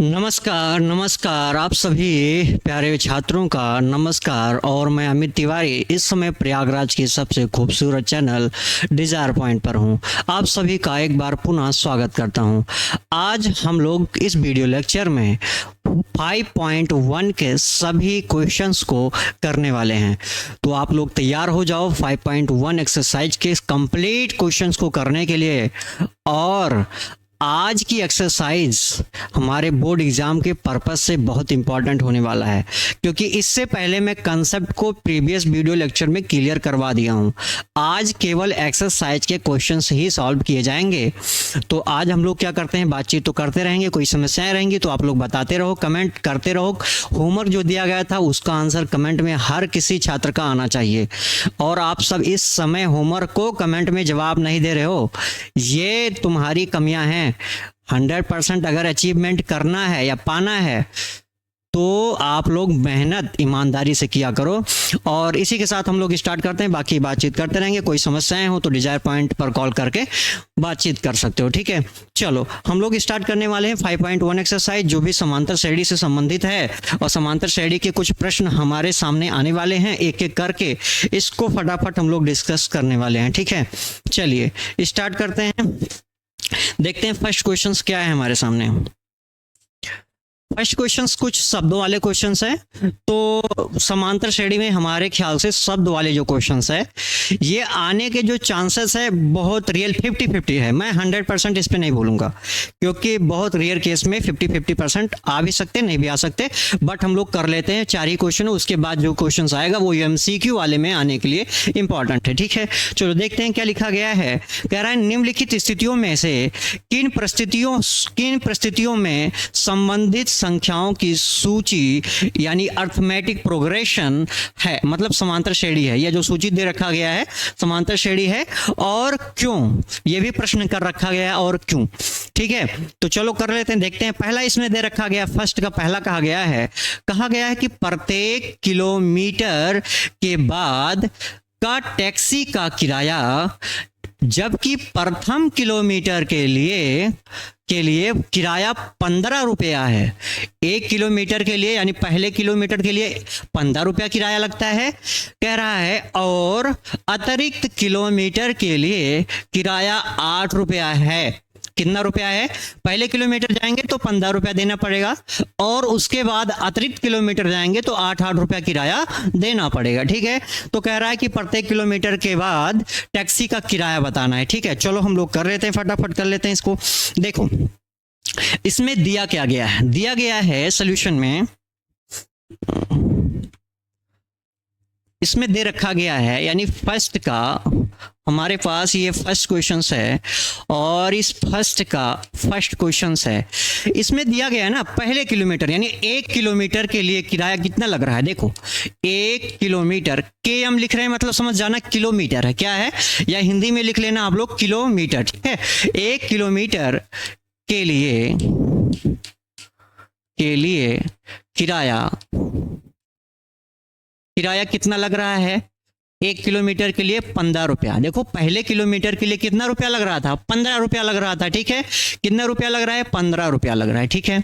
नमस्कार नमस्कार आप सभी प्यारे छात्रों का नमस्कार। और मैं अमित तिवारी इस समय प्रयागराज के सबसे खूबसूरत चैनल डिजायर पॉइंट पर हूं। आप सभी का एक बार पुनः स्वागत करता हूं। आज हम लोग इस वीडियो लेक्चर में 5.1 के सभी क्वेश्चंस को करने वाले हैं, तो आप लोग तैयार हो जाओ 5.1 एक्सरसाइज के कंप्लीट क्वेश्चंस को करने के लिए। और आज की एक्सरसाइज हमारे बोर्ड एग्जाम के पर्पस से बहुत इंपॉर्टेंट होने वाला है, क्योंकि इससे पहले मैं कंसेप्ट को प्रीवियस वीडियो लेक्चर में क्लियर करवा दिया हूं। आज केवल एक्सरसाइज के क्वेश्चंस ही सॉल्व किए जाएंगे। तो आज हम लोग क्या करते हैं, बातचीत तो करते रहेंगे, कोई समस्याएं रहेंगी तो आप लोग बताते रहो, कमेंट करते रहो। होमवर्क जो दिया गया था उसका आंसर कमेंट में हर किसी छात्र का आना चाहिए। और आप सब इस समय होमवर्क को कमेंट में जवाब नहीं दे रहे हो, ये तुम्हारी कमियां हैं। 100% अगर अचीवमेंट करना है या पाना है तो आप लोग मेहनत ईमानदारी से किया करो। और इसी के साथ हम लोग स्टार्ट करते हैं, बाकी बातचीत करते रहेंगे। कोई समस्याएं हो तो डिजायर पॉइंट पर कॉल करके बातचीत कर सकते हो, ठीक है। चलो हम लोग स्टार्ट करने वाले हैं 5.1 एक्सरसाइज, जो भी समांतर श्रेणी से संबंधित है। और समांतर श्रेणी के कुछ प्रश्न हमारे सामने आने वाले हैं, एक एक करके इसको फटाफट हम लोग डिस्कस करने वाले हैं, ठीक है। चलिए स्टार्ट करते हैं, देखते हैं फर्स्ट क्वेश्चंस क्या है हमारे सामने। फर्स्ट क्वेश्चंस कुछ शब्दों वाले क्वेश्चंस हैं। तो समांतर श्रेणी में हमारे ख्याल से शब्द वाले जो क्वेश्चंस है ये आने के जो चांसेस है बहुत रियल 50-50 है। मैं 100% इस पे नहीं बोलूंगा, क्योंकि बहुत रेयर केस में 50-50% आ भी सकते, नहीं भी आ सकते। बट हम लोग कर लेते हैं 4 ही क्वेश्चन, उसके बाद जो क्वेश्चन आएगा वो MCQ वाले में आने के लिए इंपॉर्टेंट है, ठीक है। चलो देखते हैं क्या लिखा गया है। कह रहा है निम्नलिखित स्थितियों में से किन परिस्थितियों में संबंधित संख्याओं की सूची यानी अर्थमेटिक प्रोग्रेशन है, मतलब समांतर श्रेणी है। यह जो सूची दे रखा गया है समांतर श्रेणी है, और क्यों, यह भी प्रश्न कर रखा गया है और क्यों, ठीक है। तो चलो कर लेते हैं, देखते हैं। पहला इसमें दे रखा गया, फर्स्ट का पहला कहा गया है कि प्रत्येक किलोमीटर के बाद का टैक्सी का किराया, जबकि प्रथम किलोमीटर के लिए किराया 15 रुपया है। 1 किलोमीटर के लिए यानी पहले किलोमीटर के लिए 15 रुपया किराया लगता है, कह रहा है। और अतिरिक्त किलोमीटर के लिए किराया 8 रुपया है। कितना रुपया है, पहले किलोमीटर जाएंगे तो 15 रुपया देना पड़ेगा, और उसके बाद अतिरिक्त किलोमीटर जाएंगे तो 8 रुपया किराया देना पड़ेगा, ठीक है। तो कह रहा है कि प्रत्येक किलोमीटर के बाद टैक्सी का किराया बताना है, ठीक है। चलो हम लोग कर लेते हैं, फटाफट कर लेते हैं इसको। देखो इसमें दिया क्या गया है, दिया गया है सोल्यूशन में, इसमें दे रखा गया है, यानी फर्स्ट का हमारे पास ये फर्स्ट क्वेश्चन है, और इस फर्स्ट क्वेश्चन है। इसमें दिया गया है ना पहले किलोमीटर, यानी 1 किलोमीटर के लिए किराया कितना लग रहा है। देखो 1 किलोमीटर के हम लिख रहे हैं, मतलब समझ जाना किलोमीटर है, क्या है, या हिंदी में लिख लेना आप लोग किलोमीटर, ठीक है। 1 किलोमीटर के लिए किराया कितना लग रहा है, 1 किलोमीटर के लिए 15 रुपया। देखो पहले किलोमीटर के लिए कितना रुपया लग रहा था, 15 रुपया लग रहा था, ठीक है। कितना रुपया लग रहा है, 15 रुपया लग रहा है, ठीक है।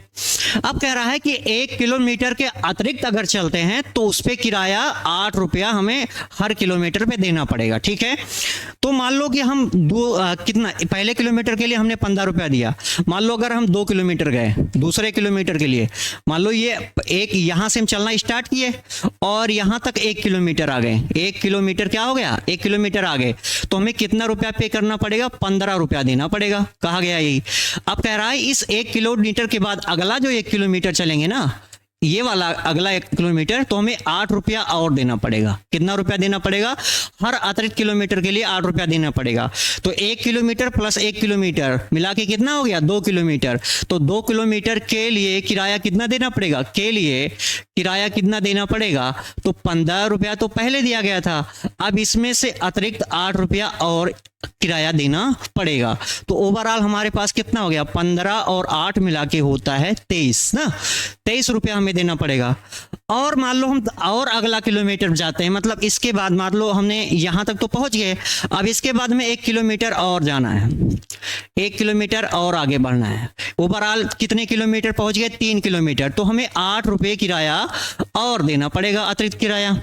अब कह रहा है कि 1 किलोमीटर के अतिरिक्त अगर चलते हैं तो उस पे किराया 8 रुपया हमें हर किलोमीटर पे देना पड़ेगा, ठीक है। तो मान लो कि हम कितना पहले किलोमीटर के लिए हमने 15 रुपया दिया। मान लो अगर हम 2 किलोमीटर गए दूसरे किलोमीटर के लिए, मान लो ये एक यहां से हम चलना स्टार्ट किए और यहां तक 1 किलोमीटर आ गए, 1 किलोमीटर क्या हो गया, 1 किलोमीटर आ गए, तो हमें कितना रुपया पे करना पड़ेगा, 15 रुपया देना पड़ेगा, कहा गया यही। अब कह रहा है इस 1 किलोमीटर के बाद अगला जो 1 किलोमीटर चलेंगे ना, ये वाला अगला 1 किलोमीटर, तो हमें 8 रुपया और देना पड़ेगा। कितना रुपया देना पड़ेगा, हर अतिरिक्त किलोमीटर के लिए 8 रुपया देना पड़ेगा। तो 1 किलोमीटर प्लस 1 किलोमीटर मिला के कितना हो गया, 2 किलोमीटर। तो 2 किलोमीटर के लिए किराया कितना देना पड़ेगा, किराया कितना देना पड़ेगा, तो 15 रुपया तो पहले दिया गया था। अब इसमें से अतिरिक्त 8 रुपया और किराया देना पड़ेगा। तो ओवरऑल हमारे पास कितना हो गया, 15 और 8 मिला के होता है 23 ना, 23 रुपया हमें देना पड़ेगा। और मान लो हम और अगला किलोमीटर जाते हैं, मतलब इसके बाद मान लो हमने यहाँ तक तो पहुंच गए, अब इसके बाद में 1 किलोमीटर और जाना है, 1 किलोमीटर और आगे बढ़ना है। ओवरऑल कितने किलोमीटर पहुंच गए? 3 किलोमीटर। तो हमें 8 रुपये किराया और देना पड़ेगा, अतिरिक्त किराया।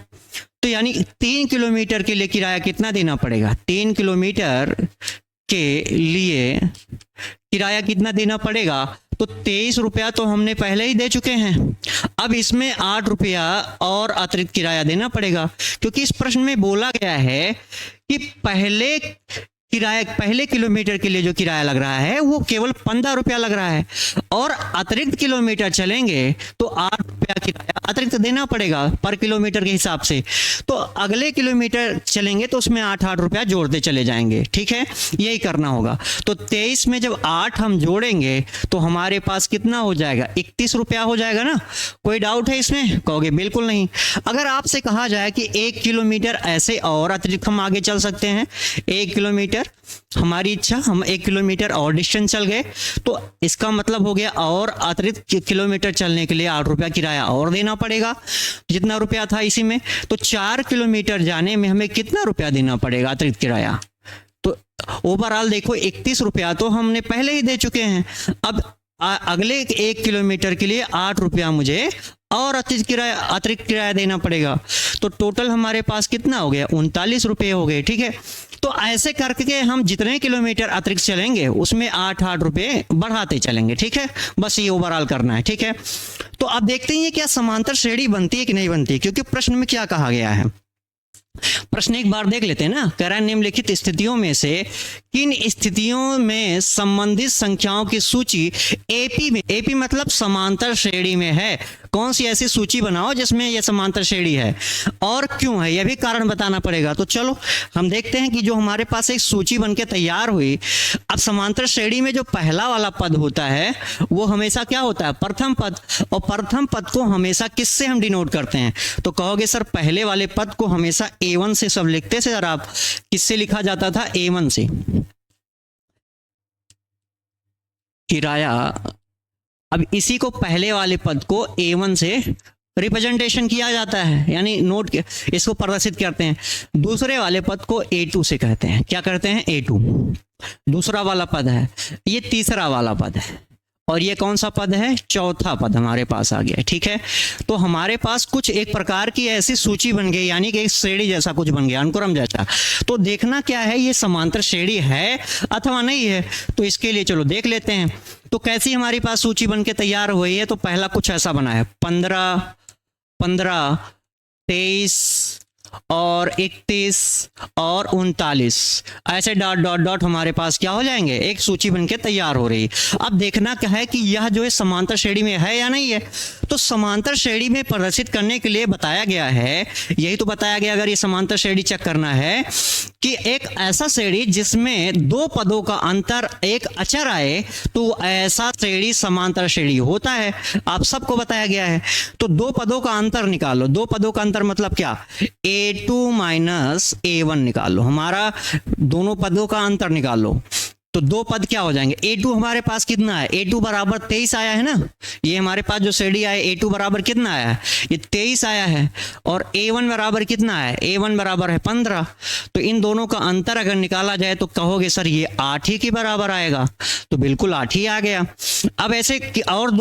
तो यानी 3 किलोमीटर के लिए किराया कितना देना पड़ेगा? 3 किलोमीटर के लिए किराया कितना देना पड़ेगा? तो 23 रुपया तो हमने पहले ही दे चुके हैं। अब इसमें 8 रुपया और अतिरिक्त किराया देना पड़ेगा, क्योंकि इस प्रश्न में बोला गया है कि पहले किलोमीटर के लिए जो किराया लग रहा है वो केवल 15 रुपया लग रहा है, और अतिरिक्त किलोमीटर चलेंगे तो 8 रुपया किराया अतिरिक्त देना पड़ेगा पर किलोमीटर के हिसाब से। तो अगले किलोमीटर चलेंगे तो उसमें 8 रुपया जोड़ते चले जाएंगे। ठीक है, यही करना होगा। तो 23 में जब 8 हम जोड़ेंगे तो हमारे पास कितना हो जाएगा? 31 रुपया हो जाएगा ना। कोई डाउट है इसमें? कहोगे बिल्कुल नहीं। अगर आपसे कहा जाए कि 1 किलोमीटर ऐसे और अतिरिक्त हम आगे चल सकते हैं, 1 किलोमीटर हमारी इच्छा, हम 1 किलोमीटर और डिस्टेंस चल गए, तो इसका मतलब हो गया और अतिरिक्त किलोमीटर चलने के लिए 8 रुपया किराया और देना पड़ेगा, जितना रुपया था इसी में। तो 4 किलोमीटर जाने में हमें कितना रुपया देना पड़ेगा अतिरिक्त किराया? तो ओवरऑल देखो 31 रुपया तो हमने पहले ही दे चुके हैं। अब अगले 1 किलोमीटर के लिए 8 रुपया मुझे और अतिरिक्त किराया देना पड़ेगा। तो टोटल हमारे पास कितना हो गया? 39 रुपये हो गए। ठीक है, तो ऐसे करके हम जितने किलोमीटर अतिरिक्त चलेंगे उसमें 8 रुपये बढ़ाते चलेंगे। ठीक है, बस ये ओवरऑल करना है। ठीक है, तो आप देखते हैं क्या समांतर श्रेणी बनती है कि नहीं बनती, क्योंकि प्रश्न में क्या कहा गया है। प्रश्न एक बार देख लेते हैं ना। कह रहा है निम्नलिखित स्थितियों में से किन स्थितियों में संबंधित संख्याओं की सूची एपी में, एपी मतलब समांतर श्रेणी में है, कौन सी ऐसी सूची बनाओ जिसमें यह समांतर श्रेणी है और क्यों है, यह भी कारण बताना पड़ेगा। तो चलो हम देखते हैं कि जो हमारे पास एक सूची बनके तैयार हुई। अब समांतर श्रेणी में जो पहला वाला पद होता है वो हमेशा क्या होता है? प्रथम पद। और प्रथम पद को हमेशा किससे हम डिनोट करते हैं? तो कहोगे सर पहले वाले पद को हमेशा A1 से सब लिखते थे सर आप। किससे लिखा जाता था? A1 से। किराया, अब इसी को पहले वाले पद को A1 से रिप्रेजेंटेशन किया जाता है, यानी नोट इसको प्रदर्शित करते हैं। दूसरे वाले पद को A2 से कहते हैं। क्या करते हैं? A2 दूसरा वाला पद है, ये तीसरा वाला पद है, और ये कौन सा पद है? चौथा पद हमारे पास आ गया। ठीक है, तो हमारे पास कुछ एक प्रकार की ऐसी सूची बन गई, यानी कि एक श्रेणी जैसा कुछ बन गया, अनुक्रम जैसा। तो देखना क्या है, ये समांतर श्रेणी है अथवा नहीं है। तो इसके लिए चलो देख लेते हैं। तो कैसी हमारे पास सूची बन के तैयार हुई है? तो पहला कुछ ऐसा बना है 15, 23 और 31 और 39, ऐसे डॉट डॉट डॉट हमारे पास क्या हो जाएंगे? एक सूची बनके तैयार हो रही। अब देखना क्या है कि यह जो है समांतर श्रेणी में है या नहीं है। तो समांतर श्रेणी में प्रदर्शित करने के लिए बताया गया है, यही तो बताया गया अगर ये समांतर श्रेणी चेक करना है, कि एक ऐसा श्रेणी जिसमें 2 पदों का अंतर एक अचर आए तो ऐसा श्रेणी समांतर श्रेणी होता है। आप सबको बताया गया है। तो 2 पदों का अंतर निकालो। 2 पदों का अंतर मतलब क्या? A2 माइनस A1 निकालो, हमारा दोनों पदों का अंतर निकालो। तो 2 पद क्या हो जाएंगे? A2 हमारे पास कितना है? A2 बराबर 23 आया है ना। ये हमारे पास जो श्रेणी आया A2 बराबर कितना आया है? ये 23 आया है। और A1 बराबर कितना है? A1 बराबर है 15। तो इन दोनों का अंतर अगर निकाला जाए तो कहोगे सर ये 8 ही के बराबर आएगा। तो बिल्कुल 8 ही आ गया। अब ऐसे और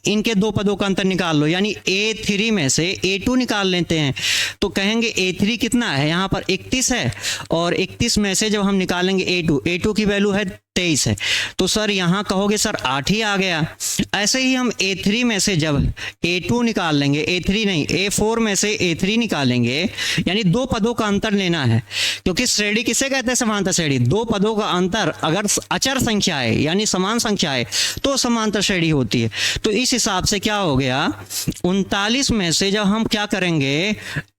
इनके 2 पदों का अंतर निकाल लो, यानी A3 में से A2 निकाल लेते हैं। तो कहेंगे A3 कितना है? यहाँ पर 31 है, और 31 में से जब हम निकालेंगे A2 की वैल्यू है 23 है। तो सर यहाँ कहोगे सर 8 ही आ गया। ऐसे ही हम A3 में से जब A2 निकाल लेंगे, A3 नहीं A4 में से A3 निकालेंगे, यानी 2 पदों का अंतर लेना है, क्योंकि श्रेणी किसे कहते हैं? समांतर श्रेणी। 2 पदों का अंतर अगर अचर संख्या है यानी समान संख्या है तो समांतर श्रेणी होती है। तो इस हिसाब से क्या हो गया? 39 में से जब हम क्या करेंगे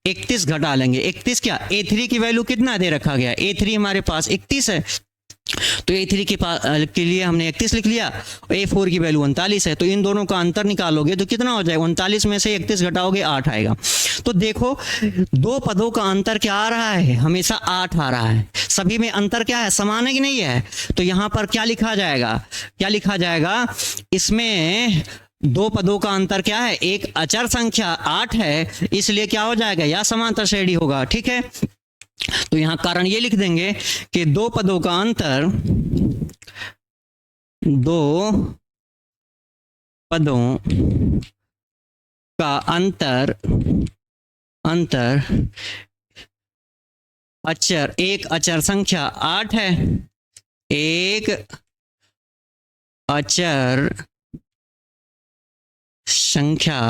31 घटा लेंगे। 31 क्या? A3 की वैल्यू कितना दे रखा गया? A3 हमारे पास 31 है, तो A3 के लिए हमने 31 लिख लिया। A4 की वैल्यू 39 है। तो इन दोनों का अंतर निकालोगे तो कितना हो जाएगा? 39 में से 31 घटाओगे 8 आएगा। तो देखो 2 पदों का अंतर क्या आ रहा है? हमेशा 8 आ रहा है। सभी में अंतर क्या है? समान है कि नहीं है? तो यहाँ पर क्या लिखा जाएगा? क्या लिखा जाएगा? इसमें दो पदों का अंतर क्या है, एक अचर संख्या 8 है, इसलिए क्या हो जाएगा, या समांतर श्रेणी होगा। ठीक है, तो यहां कारण ये लिख देंगे कि दो पदों का अंतर, दो पदों का अंतर अचर, एक अचर संख्या 8 है, एक अचर संख्या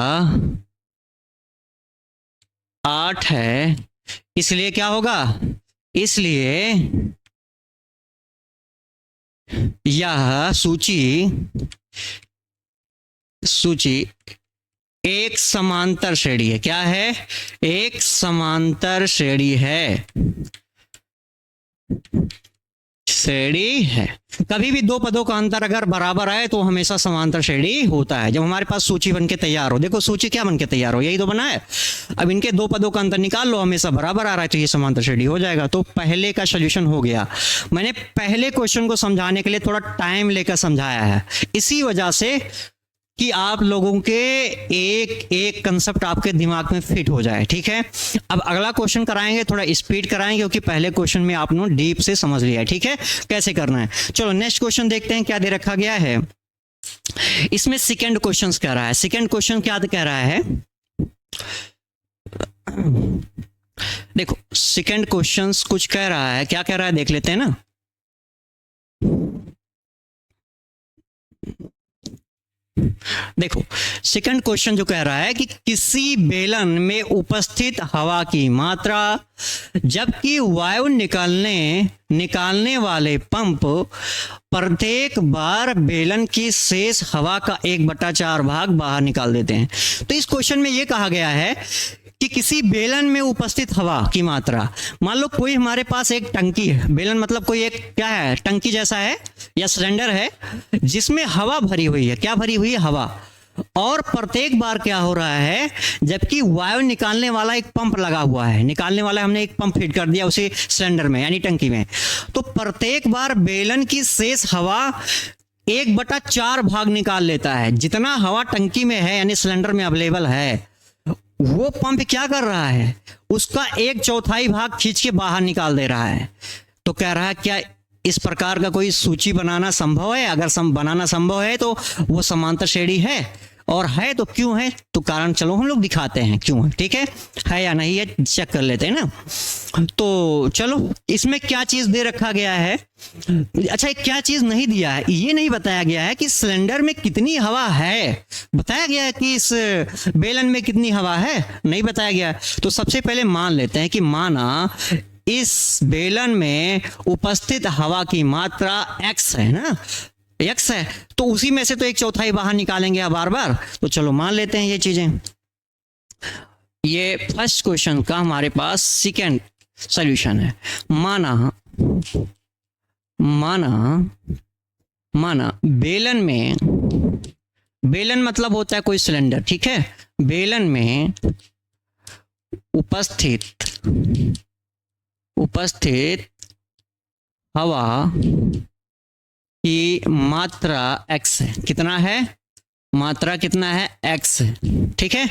8 है, इसलिए क्या होगा, इसलिए यह सूची एक समांतर श्रेणी है। क्या है, एक समांतर श्रेणी है, कभी भी दो पदों का अंतर अगर बराबर आए तो हमेशा समांतर श्रेणी होता है। जब हमारे पास सूची बन के तैयार हो, देखो सूची क्या बन के तैयार हो, यही तो बना है। अब इनके दो पदों का अंतर निकाल लो, हमेशा बराबर आ रहा है तो ये समांतर श्रेणी हो जाएगा। तो पहले का सोल्यूशन हो गया। मैंने पहले क्वेश्चन को समझाने के लिए थोड़ा टाइम लेकर समझाया है, इसी वजह से कि आप लोगों के एक एक कंसेप्ट आपके दिमाग में फिट हो जाए। ठीक है, अब अगला क्वेश्चन कराएंगे, थोड़ा स्पीड कराएंगे क्योंकि पहले क्वेश्चन में आपने डीप से समझ लिया है। ठीक है, कैसे करना है। चलो नेक्स्ट क्वेश्चन देखते हैं क्या दे रखा गया है। इसमें सेकंड क्वेश्चन कह रहा है, सेकंड क्वेश्चन क्या कह रहा है, देखो सेकंड क्वेश्चन कुछ कह रहा है, क्या कह रहा है देख लेते हैं ना। देखो सेकंड क्वेश्चन जो कह रहा है कि किसी बेलन में उपस्थित हवा की मात्रा जबकि वायु निकालने वाले पंप प्रत्येक बार बेलन की शेष हवा का 1/4 भाग बाहर निकाल देते हैं। तो इस क्वेश्चन में यह कहा गया है कि किसी बेलन में उपस्थित हवा की मात्रा, मान लो कोई हमारे पास एक टंकी है, बेलन मतलब कोई एक क्या है, टंकी जैसा है या सिलेंडर है जिसमें हवा भरी हुई है। क्या भरी हुई है, हवा। और प्रत्येक बार क्या हो रहा है, जबकि वायु निकालने वाला एक पंप लगा हुआ है, निकालने वाला हमने एक पंप फिट कर दिया उसी सिलेंडर में यानी टंकी में, तो प्रत्येक बार बेलन की शेष हवा 1/4 भाग निकाल लेता है। जितना हवा टंकी में है यानी सिलेंडर में अवेलेबल है, वो पंप क्या कर रहा है, उसका 1/4 भाग खींच के बाहर निकाल दे रहा है। तो कह रहा है क्या इस प्रकार का कोई सूची बनाना संभव है? अगर बनाना संभव है तो वो समांतर श्रेणी है, और है तो क्यों है, तो कारण चलो हम लोग दिखाते हैं क्यों है। ठीक है या नहीं है चेक कर लेते हैं ना। तो चलो इसमें क्या चीज दे रखा गया है, अच्छा क्या चीज नहीं दिया है, ये नहीं बताया गया है कि सिलेंडर में कितनी हवा है। बताया गया है कि इस बेलन में कितनी हवा है, नहीं बताया गया। तो सबसे पहले मान लेते हैं कि माना इस बेलन में उपस्थित हवा की मात्रा x है ना, x है, तो उसी में से तो 1/4 बाहर निकालेंगे बार बार। तो चलो मान लेते हैं ये चीजें। ये फर्स्ट क्वेश्चन का हमारे पास सेकंड सॉल्यूशन है। माना बेलन में, बेलन मतलब होता है कोई सिलेंडर, ठीक है, बेलन में उपस्थित हवा की मात्रा x है। कितना है, मात्रा कितना है, x है। ठीक है,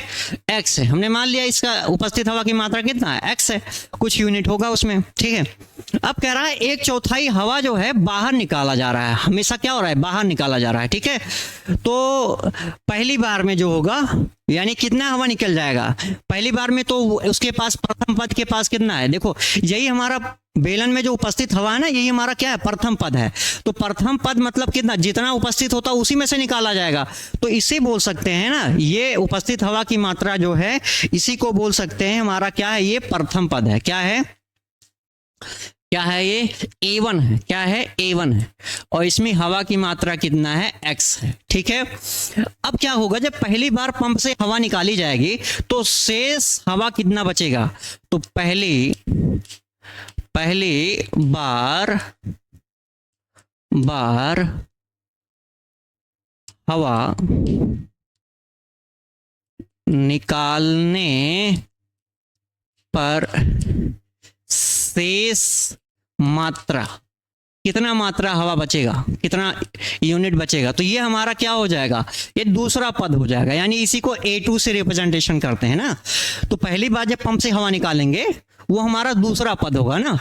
x है, हमने मान लिया इसका उपस्थित हवा की मात्रा कितना है, x है, कुछ यूनिट होगा उसमें। ठीक है, अब कह रहा है 1/4 हवा जो है बाहर निकाला जा रहा है, हमेशा क्या हो रहा है, बाहर निकाला जा रहा है। ठीक है, तो पहली बार में जो होगा यानी कितना हवा निकल जाएगा, पहली बार में तो उसके पास प्रथम पद के पास कितना है, देखो यही हमारा बेलन में जो उपस्थित हवा है ना, यही हमारा क्या है, प्रथम पद है। तो प्रथम पद मतलब कितना, जितना उपस्थित होता उसी में से निकाला जाएगा। तो इसे बोल सकते हैं ना, ये उपस्थित हवा की मात्रा जो है इसी को बोल सकते हैं हमारा क्या है, ये प्रथम पद है। क्या है, क्या है, ये A1 है। क्या है, A1 है, और इसमें हवा की मात्रा कितना है, x है। ठीक है, अब क्या होगा, जब पहली बार पंप से हवा निकाली जाएगी तो शेष हवा कितना बचेगा, तो पहली बार हवा निकालने पर शेष मात्रा कितना मात्रा हवा बचेगा, कितना यूनिट बचेगा। तो ये हमारा क्या हो जाएगा, ये दूसरा पद हो जाएगा, यानी इसी को A2 से रिप्रेजेंटेशन करते हैं ना। तो पहली बार जब पंप से हवा निकालेंगे वो हमारा दूसरा पद होगा ना।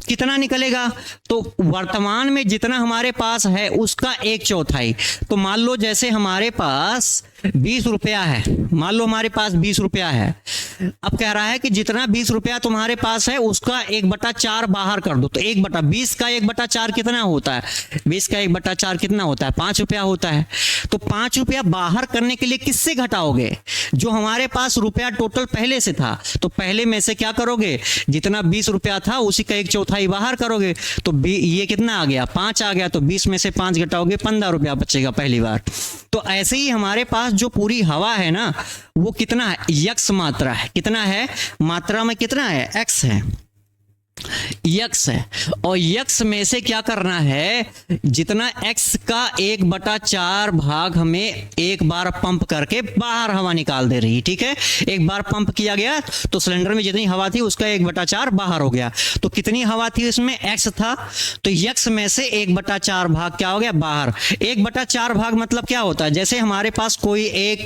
कितना निकलेगा, तो वर्तमान में जितना हमारे पास है उसका 1/4। तो मान लो जैसे हमारे पास 20 रुपया है, मान लो हमारे पास 20 रुपया है। अब कह रहा है कि जितना 20 रुपया तुम्हारे पास है उसका 1/4 बाहर कर दो। तो 1/20 का 1/4 कितना होता है, 20 का 1/4 कितना होता है, 5 रुपया होता है। तो 5 रुपया बाहर करने के लिए किससे घटाओगे, जो हमारे पास रुपया टोटल पहले से था। तो पहले में से क्या करोगे, जितना 20 रुपया था उसी का 1/4 बाहर करोगे। तो ये कितना आ गया, 5 आ गया। तो 20 में से 5 घटाओगे, 15 रुपया बचेगा पहली बार। तो ऐसे ही हमारे पास जो पूरी हवा है ना वो कितना है, यक्स मात्रा है। कितना है, मात्रा में कितना है, एक्स है, यक्स है। और यक्स में से क्या करना है, जितना एक्स का 1/4 भाग हमें एक बार पंप करके बाहर हवा निकाल दे रही है। ठीक है, एक बार पंप किया गया तो सिलेंडर में जितनी हवा थी उसका 1/4 बाहर हो गया। तो कितनी हवा थी इसमें, एक्स था। तो यक्स में से 1/4 भाग क्या हो गया, बाहर। 1/4 भाग मतलब क्या होता है, जैसे हमारे पास कोई एक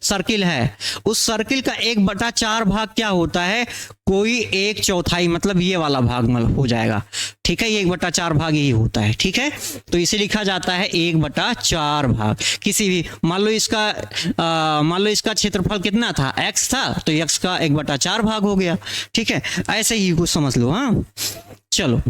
सर्किल है, उस सर्किल का 1/4 भाग क्या होता है, कोई 1/4, मतलब ये वाला भाग हो जाएगा। ठीक है, ये 1/4 भाग यही होता है। ठीक है, तो इसे लिखा जाता है 1/4 भाग। किसी भी मान लो इसका क्षेत्रफल कितना था, x था, तो x का 1/4 भाग हो गया। ठीक है, ऐसे ही कुछ समझ लो। हाँ चलो,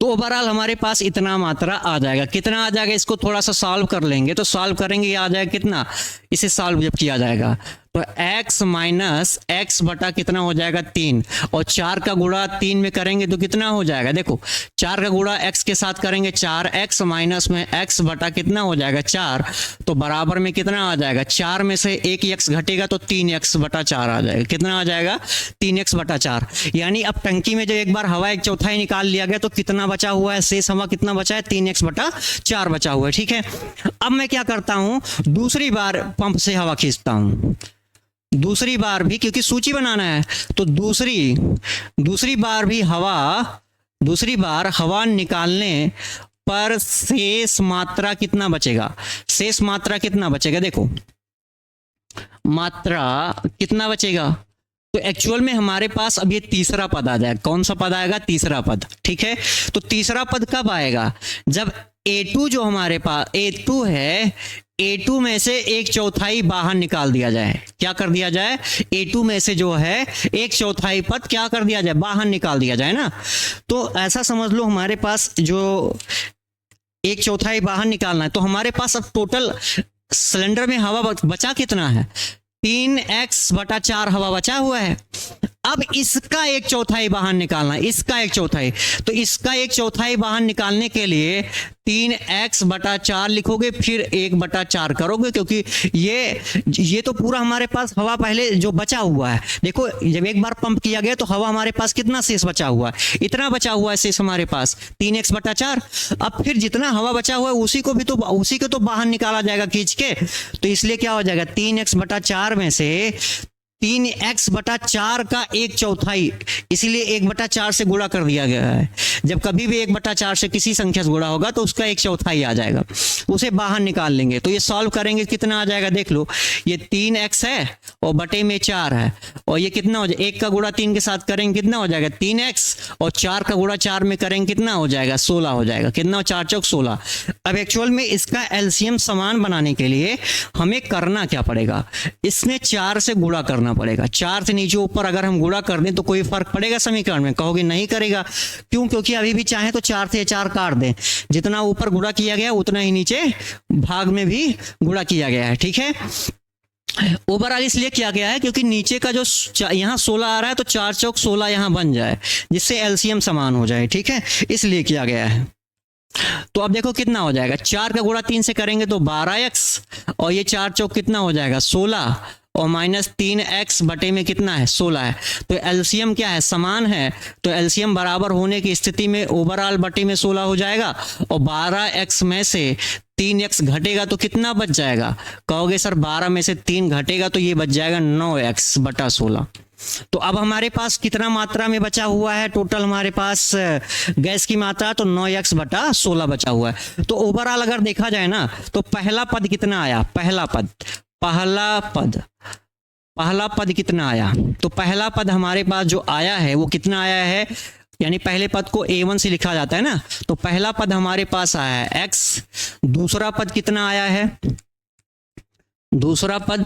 तो ओवरऑल हमारे पास इतना मात्रा आ जाएगा। कितना आ जाएगा, इसको थोड़ा सा सॉल्व कर लेंगे। तो सॉल्व करेंगे, ये आ जाएगा कितना, इसे सॉल्व जब किया जाएगा तो x माइनस एक्स बटा कितना हो जाएगा, 3। और 4 का गुणा 3 में करेंगे तो कितना हो जाएगा, देखो 4 का गुणा x के साथ करेंगे 4x माइनस में x बटा कितना हो जाएगा 4। तो बराबर में कितना आ जाएगा, 4 में से एक x घटेगा तो 3x/4 आ जाएगा। कितना आ जाएगा, 3x/4। यानी अब टंकी में जो एक बार हवा 1/4 निकाल लिया गया तो कितना बचा हुआ है, शेष हवा कितना बचा है, 3x/4 बचा हुआ है। ठीक है, अब मैं क्या करता हूं, दूसरी बार पंप से हवा खींचता हूं, दूसरी बार भी, क्योंकि सूची बनाना है। तो दूसरी बार हवा निकालने पर शेष मात्रा कितना बचेगा, शेष मात्रा कितना बचेगा, देखो मात्रा कितना बचेगा। तो एक्चुअल में हमारे पास अब ये तीसरा पद आ जाएगा। कौन सा पद आएगा, तीसरा पद। ठीक है, तो तीसरा पद कब आएगा, जब A2 जो हमारे पास A2 है, A2 में से 1/4 बाहर निकाल दिया जाए। क्या कर दिया जाए, A2 में से जो है 1/4 पद क्या कर दिया जाए, बाहर निकाल दिया जाए ना। तो ऐसा समझ लो हमारे पास जो 1/4 बाहर निकालना है, तो हमारे पास अब टोटल सिलेंडर में हवा बचा कितना है, 3x/4 हवा बचा हुआ है। अब इसका 1/4 बाहर निकालना है, इसका 1/4। तो इसका 1/4 बाहर निकालने के लिए 3x/4 लिखोगे, फिर 1/4 करोगे, क्योंकि ये तो पूरा हमारे पास हवा पहले जो बचा हुआ है। देखो जब एक बार पंप किया गया तो हवा हमारे पास कितना शेष बचा हुआ है, इतना बचा हुआ है शेष हमारे पास 3x/4। अब फिर जितना हवा बचा हुआ है उसी को तो बाहर निकाला जाएगा खींच के। तो इसलिए क्या हो जाएगा, 3x/4 में से 3x/4 का 1/4, इसीलिए 1/4 से गुणा कर दिया गया है। जब कभी भी 1/4 से किसी संख्या से गुणा होगा तो उसका 1/4 आ जाएगा, उसे बाहर निकाल लेंगे। तो ये सॉल्व करेंगे, कितना आ जाएगा, देख लो ये 3x है और बटे में 4 है, और ये कितना हो जाएगा, 1 का गुणा 3 के साथ करेंगे कितना हो जाएगा 3x, और 4 का गुणा 4 में करेंगे कितना हो जाएगा 16 हो जाएगा। कितना, 4 चौक 16। अब एक्चुअल में इसका एलसीएम समान बनाने के लिए हमें करना क्या पड़ेगा, इसमें 4 से गुणा करना पड़ेगा। 4 से नीचे ऊपर अगर हम गुणा कर दें तो कोई फर्क पड़ेगा समीकरण में, कहोगे नहीं करेगा। क्यों, क्योंकि अभी भी चाहे तो 4 से 4 काट दें, जितना ऊपर गुणा किया गया उतना ही नीचे भाग में भी गुणा किया गया है। ठीक है, ओवरऑल इसलिए किया गया है क्योंकि नीचे का जो यहाँ 16 आ रहा है तो 4 चौक 16 यहाँ बन जाए, जिससे एलसीएम समान हो जाए। ठीक है, इसलिए किया गया है। तो अब देखो कितना हो जाएगा, 4 का गुणा 3 से करेंगे तो 12x, और ये 4 चौक कितना हो जाएगा 16, और माइनस 3x बटे में कितना है 16 है। तो एलसीएम क्या है, समान है। तो एलसीएम बराबर होने की स्थिति में ओवरऑल बटे में 16 हो जाएगा, और 12x में से 3x घटेगा तो कितना बच जाएगा, कहोगे सर 12 में से 3 घटेगा तो ये बच जाएगा 9x/16। तो अब हमारे पास कितना मात्रा में बचा हुआ है, टोटल हमारे पास गैस की मात्रा तो 9x/16 बचा हुआ है। तो ओवरऑल अगर देखा जाए ना तो पहला पद कितना आया, पहला पद कितना आया, तो पहला पद हमारे पास जो आया है वो कितना आया है, यानी पहले पद को a1 से लिखा जाता है ना, तो पहला पद हमारे पास आया है x। दूसरा पद कितना आया है, दूसरा पद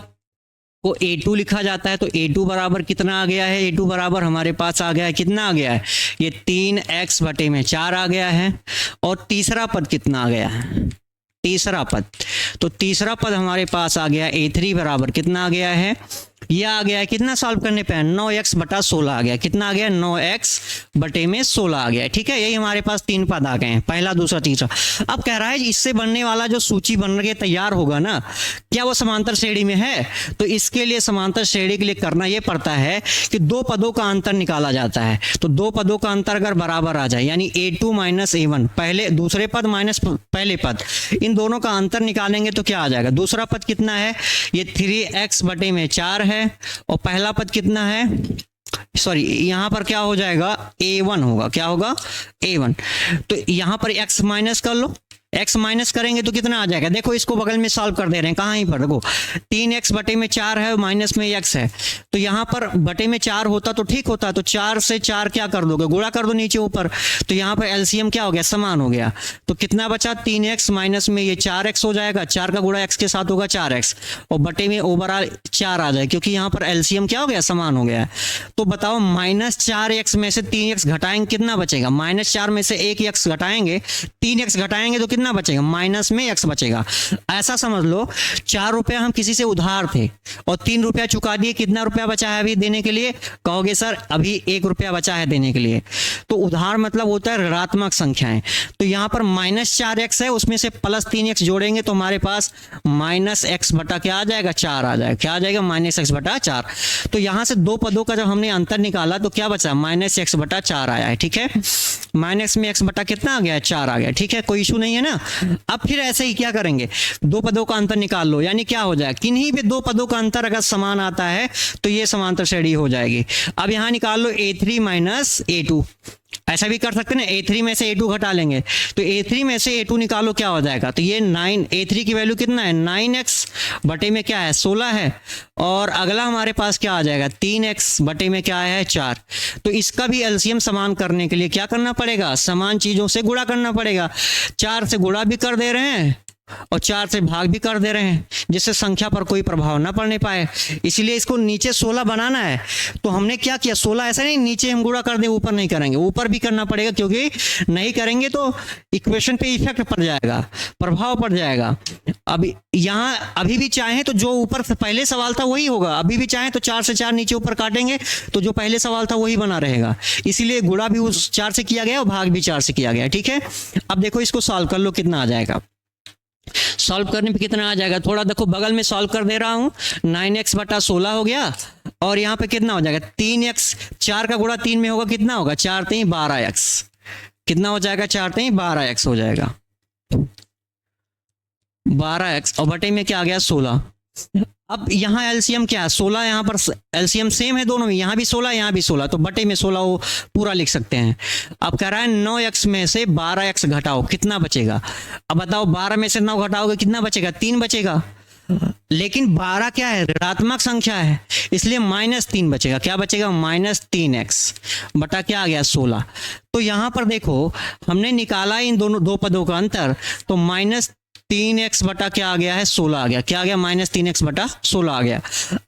को a2 लिखा जाता है, तो a2 बराबर कितना आ गया है, a2 बराबर हमारे पास आ गया है, कितना आ गया है, ये 3x/4 आ गया है। और तीसरा पद कितना आ गया है, तीसरा पद, तो तीसरा पद हमारे पास आ गया a3 बराबर कितना आ गया है, यह आ गया है कितना सॉल्व करने पे, 9x/16 आ गया, कितना आ गया, 9x/16 आ गया। ठीक है, यही हमारे पास तीन पद आ गए हैं, पहला दूसरा तीसरा। अब कह रहा है इससे बनने वाला जो सूची बन के तैयार होगा ना, क्या वो समांतर श्रेणी में है, तो इसके लिए समांतर श्रेणी के लिए करना यह पड़ता है कि दो पदों का अंतर निकाला जाता है। तो दो पदों का अंतर अगर बराबर आ जाए, यानी a2 - a1, पहले दूसरे पद माइनस पहले पद, इन दोनों का अंतर निकालेंगे तो क्या आ जाएगा, दूसरा पद कितना है, ये 3x/4 है, और पहला पद कितना है, सॉरी यहां पर क्या हो जाएगा, a1 होगा, क्या होगा, a1। तो यहां पर x माइनस कर लो, x माइनस करेंगे तो कितना आ जाएगा, देखो इसको बगल में सॉल्व कर दे रहे हैं, कहाँ ही पर देखो 3x/4 है, माइनस में x है, तो यहाँ पर बटे में 4 होता तो ठीक होता, तो 4 से 4 क्या कर दोगे, गुणा कर दो नीचे ऊपर, तो यहाँ पर एलसीएम क्या हो गया, समान हो गया। तो कितना बचा, 3x माइनस में ये 4x हो जाएगा, 4 का गुणा x के साथ होगा 4x, और बटे में ओवरऑल 4 आ जाए, क्योंकि यहाँ पर एलसीएम क्या हो गया, समान हो गया। तो बताओ -4x में से 3x घटाएंगे कितना बचेगा, -4 में से 1x घटाएंगे, 3x घटाएंगे तो कितना बचेगा, माइनस में x बचेगा। ऐसा समझ लो 4 रुपया हम किसी से उधार थे और 3 रुपया चुका दिए, कितना रुपया बचा है अभी देने के लिए, कहोगे सर अभी 1 रुपया बचा है देने के लिए। तो उधार मतलब होता है ऋणात्मक संख्याएं, तो यहां पर -4x है, उसमें से +3x जोड़ेंगे तो हमारे पास -x बटा क्या आ जाएगा, 4 आ जाएगा, क्या आ जाएगा, -x/4। तो यहां से दो पदों का जब हमने अंतर निकाला तो क्या बचा, -x/4 आया है। ठीक है, माइनस में x बटा कितना आ गया, 4 आ गया। ठीक है, कोई इशू नहीं है ना। अब फिर ऐसे ही क्या करेंगे, दो पदों का अंतर निकाल लो, यानी क्या हो जाए, किन्हीं भी दो पदों का अंतर अगर समान आता है तो ये समांतर श्रेणी हो जाएगी। अब यहां निकाल लो a3 - a2, ऐसा भी कर सकते हैं ना, a3 में से a2 घटा लेंगे, तो a3 में से a2 निकालो क्या हो जाएगा, तो ये 9, a3 की वैल्यू कितना है, 9x बटे में क्या है, 16 है, और अगला हमारे पास क्या आ जाएगा, 3x बटे में क्या है, 4। तो इसका भी एलसीएम समान करने के लिए क्या करना पड़ेगा, समान चीजों से गुणा करना पड़ेगा। 4 से गुणा भी कर दे रहे हैं और 4 से भाग भी कर दे रहे हैं, जिससे संख्या पर कोई प्रभाव ना पड़ने पाए। इसलिए इसको नीचे 16 बनाना है, तो हमने क्या किया, 16 ऐसा नहीं नीचे हम गुणा कर दें, ऊपर नहीं करेंगे, ऊपर भी करना पड़ेगा, क्योंकि नहीं करेंगे तो इक्वेशन पे इफेक्ट पड़ जाएगा, प्रभाव पड़ जाएगा। अब यहाँ अभी भी चाहें तो जो ऊपर से पहले सवाल था वही होगा, अभी भी चाहें तो 4 से 4 नीचे ऊपर काटेंगे तो जो पहले सवाल था वही बना रहेगा। इसीलिए गुणा भी उस 4 से किया गया और भाग भी 4 से किया गया। ठीक है, अब देखो इसको सॉल्व कर लो, कितना आ जाएगा, सॉल्व करने पे कितना आ जाएगा, थोड़ा देखो बगल में सॉल्व कर दे रहा हूं, 9x/16 हो गया, और यहां पे कितना हो जाएगा, 3x, 4 का गुणा 3 में होगा, कितना होगा, 4 3 12x, कितना हो जाएगा, 4 3 12x हो जाएगा, 12x, और बटे में क्या आ गया, 16। अब यहाँ एलसीएम क्या है, 16, यहाँ पर एलसीएम सेम है दोनों में, यहाँ भी 16 यहाँ भी 16, तो बटे में 16 वो पूरा लिख सकते हैं। अब कह रहा है 9x में से 12x घटाओ, कितना बचेगा, अब बताओ 12 में से 9 घटाओगे कितना बचेगा, 3 बचेगा, लेकिन 12 क्या है, ऋणात्मक संख्या है, इसलिए -3 बचेगा, क्या बचेगा, -3x बटा क्या आ गया, 16। तो यहां पर देखो हमने निकाला इन दोनों दो पदों का अंतर, तो -3x बटा क्या आ गया है, 16 आ गया, क्या आ गया, -3x बटा 16 आ गया।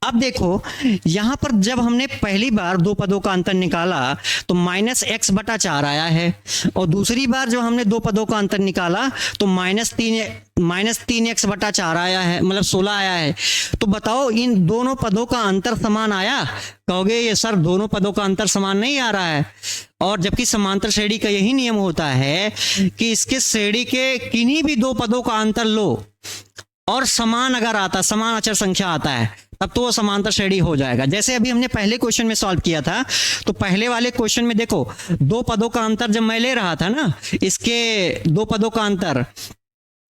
अब देखो यहां पर जब हमने पहली बार दो पदों का अंतर निकाला तो -x/4 आया है, और दूसरी बार जब हमने दो पदों का अंतर निकाला तो -3x/4 आया है, मतलब 16 आया है। तो बताओ इन दोनों पदों का अंतर समान आया, कहोगे ये सर दोनों पदों का अंतर समान नहीं आ रहा है, और जबकि समांतर श्रेणी का यही नियम होता है कि इसके श्रेणी के किन्हीं भी दो पदों का अंतर लो और समान अगर आता, समान अचर संख्या आता है, तब तो वो समांतर श्रेणी हो जाएगा। जैसे अभी हमने पहले क्वेश्चन में सॉल्व किया था, तो पहले वाले क्वेश्चन में देखो दो पदों का अंतर जब मैं ले रहा था ना, इसके दो पदों का अंतर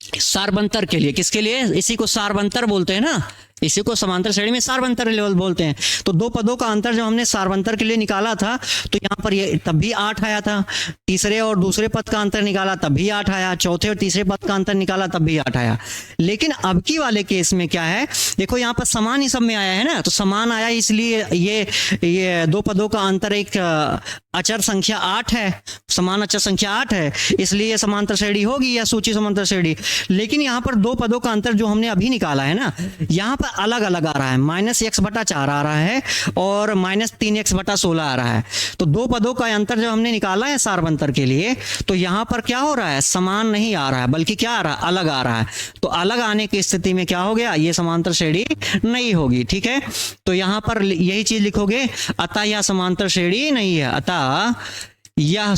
सारबंतर के लिए, किसके लिए, इसी को सारबंतर बोलते हैं ना, इसी को समांतर श्रेणी में सार्वंतर लेवल बोलते हैं। तो दो पदों का अंतर जब हमने सार्वंतर के लिए निकाला था तो यहाँ पर ये तब भी 8 आया था। तीसरे और दूसरे पद का अंतर निकाला तब भी 8 आया। चौथे और तीसरे पद का अंतर निकाला तब भी 8 आया। लेकिन अब की वाले केस में क्या है, देखो यहाँ पर समान ही सब में आया है ना, तो समान आया इसलिए ये दो पदों का अंतर एक अचर संख्या 8 है, समान अचर संख्या 8 है, इसलिए समांतर श्रेणी होगी या सूची समांतर श्रेणी। लेकिन यहाँ पर दो पदों का अंतर जो हमने अभी निकाला है ना, यहाँ पर अलग अलग आ रहा है, -x/4 आ रहा है और -3x/16 आ रहा है। तो दो पदों का अंतर जब हमने निकाला है सार्वंतर के लिए, तो यहाँ पर क्या हो रहा है, समान नहीं आ रहा है, बल्कि क्या आ रहा है, अलग आ रहा है। तो अलग आने की स्थिति में क्या हो गया, ये समांतर श्रेणी नहीं होगी। ठीक है, तो यहाँ पर यही चीज लिखोगे, अतः यह समांतर श्रेणी नहीं है, अतः यह